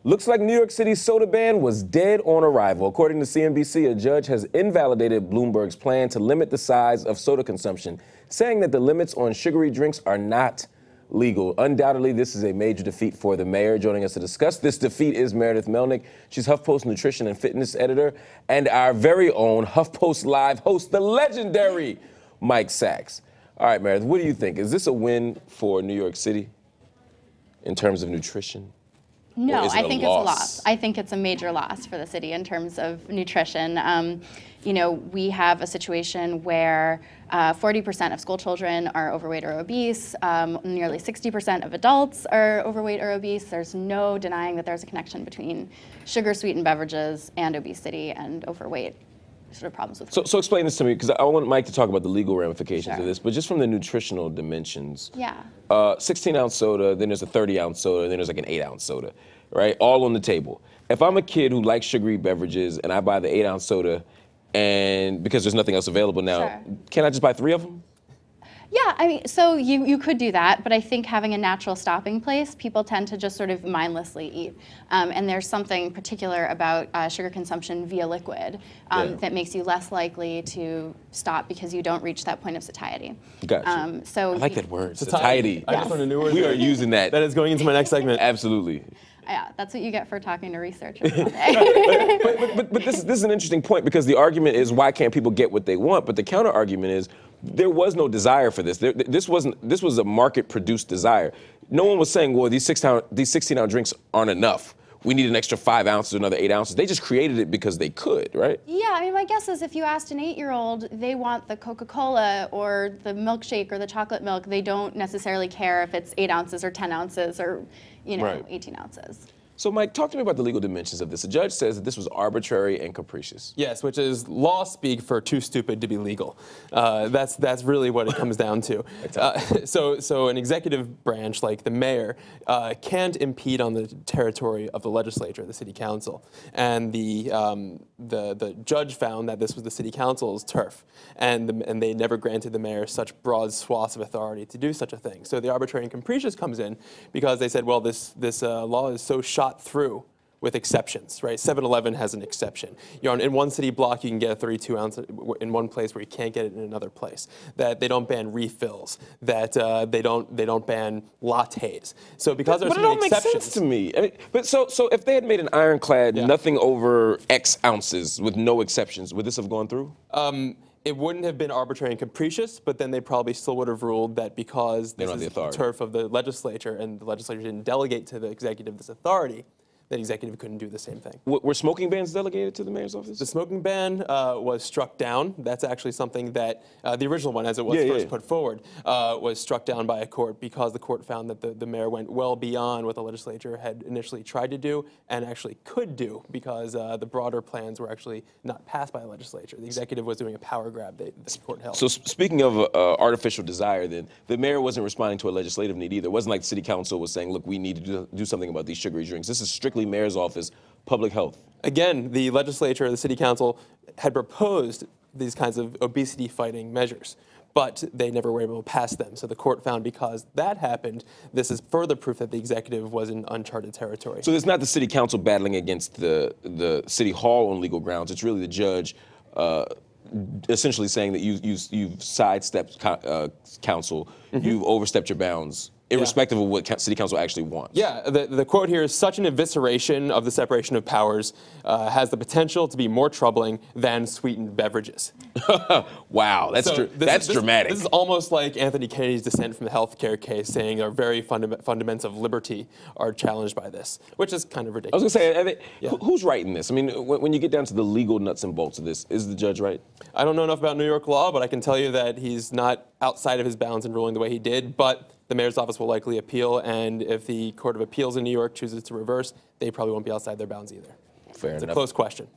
Looks like New York City's soda ban was dead on arrival. According to CNBC, a judge has invalidated Bloomberg's plan to limit the size of soda consumption, saying that the limits on sugary drinks are not legal. Undoubtedly, this is a major defeat for the mayor. Joining us to discuss this defeat is Meredith Melnick. She's HuffPost nutrition and fitness editor, and our very own HuffPost Live host, the legendary Mike Sachs. All right, Meredith, what do you think? Is this a win for New York City in terms of nutrition? No, I think it's a loss. I think it's a major loss for the city in terms of nutrition. You know, we have a situation where 40% of school children are overweight or obese. Nearly 60% of adults are overweight or obese. There's no denying that there's a connection between sugar-sweetened beverages and obesity and overweight sort of problems with food. So explain this to me, because I want Mike to talk about the legal ramifications of this, but just from the nutritional dimensions. Yeah. 16-ounce soda, then there's a 30-ounce soda, and then there's like an 8-ounce soda, right? All on the table. If I'm a kid who likes sugary beverages and I buy the 8-ounce soda, and because there's nothing else available now, can I just buy 3 of them? Yeah, I mean, so you could do that, but I think having a natural stopping place, people tend to just sort of mindlessly eat. And there's something particular about sugar consumption via liquid that makes you less likely to stop because you don't reach that point of satiety. Gotcha. So I like that word, satiety. I just learned a new word. We are using that. That is going into my next segment. Absolutely. Yeah, that's what you get for talking to researchers all day. but this is an interesting point, because the argument is, why can't people get what they want? But the counter argument is, there was no desire for this. This was a market-produced desire. No one was saying, well, these 16-ounce drinks aren't enough. We need an extra 5 ounces or another 8 ounces. They just created it because they could, right? Yeah, I mean, my guess is if you asked an 8-year-old, they want the Coca-Cola or the milkshake or the chocolate milk. They don't necessarily care if it's 8 ounces or 10 ounces or, 18 ounces. So, Mike, talk to me about the legal dimensions of this. The judge says that this was arbitrary and capricious. Yes, which is law speak for too stupid to be legal. That's really what it comes down to. So an executive branch like the mayor can't impede on the territory of the legislature, the city council. And the judge found that this was the city council's turf, and they never granted the mayor such broad swaths of authority to do such a thing. So the arbitrary and capricious comes in because they said, well, this law is so shot through with exceptions, right? 7-Eleven has an exception. In one city block, you can get a 32-ounce in one place where you can't get it in another place. That they don't ban refills. That they don't ban lattes. So because there's so many exceptions, it don't make sense to me. I mean, so if they had made an ironclad nothing over X ounces with no exceptions, would this have gone through? It wouldn't have been arbitrary and capricious, but then they probably still would have ruled that because this is the turf of the legislature and the legislature didn't delegate to the executive this authority, the executive couldn't do the same thing. Were smoking bans delegated to the mayor's office? The smoking ban was struck down. That's actually something that the original one, as it was first put forward, was struck down by a court because the court found that the mayor went well beyond what the legislature had initially tried to do and actually could do, because the broader plans were actually not passed by the legislature. The executive was doing a power grab that the court held. So speaking of artificial desire, then, the mayor wasn't responding to a legislative need either. It wasn't like the city council was saying, look, we need to do something about these sugary drinks. This is strictly mayor's office, public health. Again, the legislature, the city council, had proposed these kinds of obesity-fighting measures, but they never were able to pass them. So the court found because that happened, this is further proof that the executive was in uncharted territory. So it's not the city council battling against the city hall on legal grounds. It's really the judge essentially saying that you've sidestepped council, you've overstepped your bounds, irrespective of what city council actually wants. Yeah, the quote here is, such an evisceration of the separation of powers has the potential to be more troubling than sweetened beverages. Wow, that's dramatic. This is almost like Anthony Kennedy's dissent from the healthcare case, saying our very fundamentals of liberty are challenged by this, which is kind of ridiculous. I was going to say, who's writing this? I mean, when you get down to the legal nuts and bolts of this, is the judge right? I don't know enough about New York law, but I can tell you that he's not outside of his bounds in ruling the way he did, but the mayor's office will likely appeal, and if the Court of Appeals in New York chooses to reverse, they probably won't be outside their bounds either. Fair enough. It's a close question.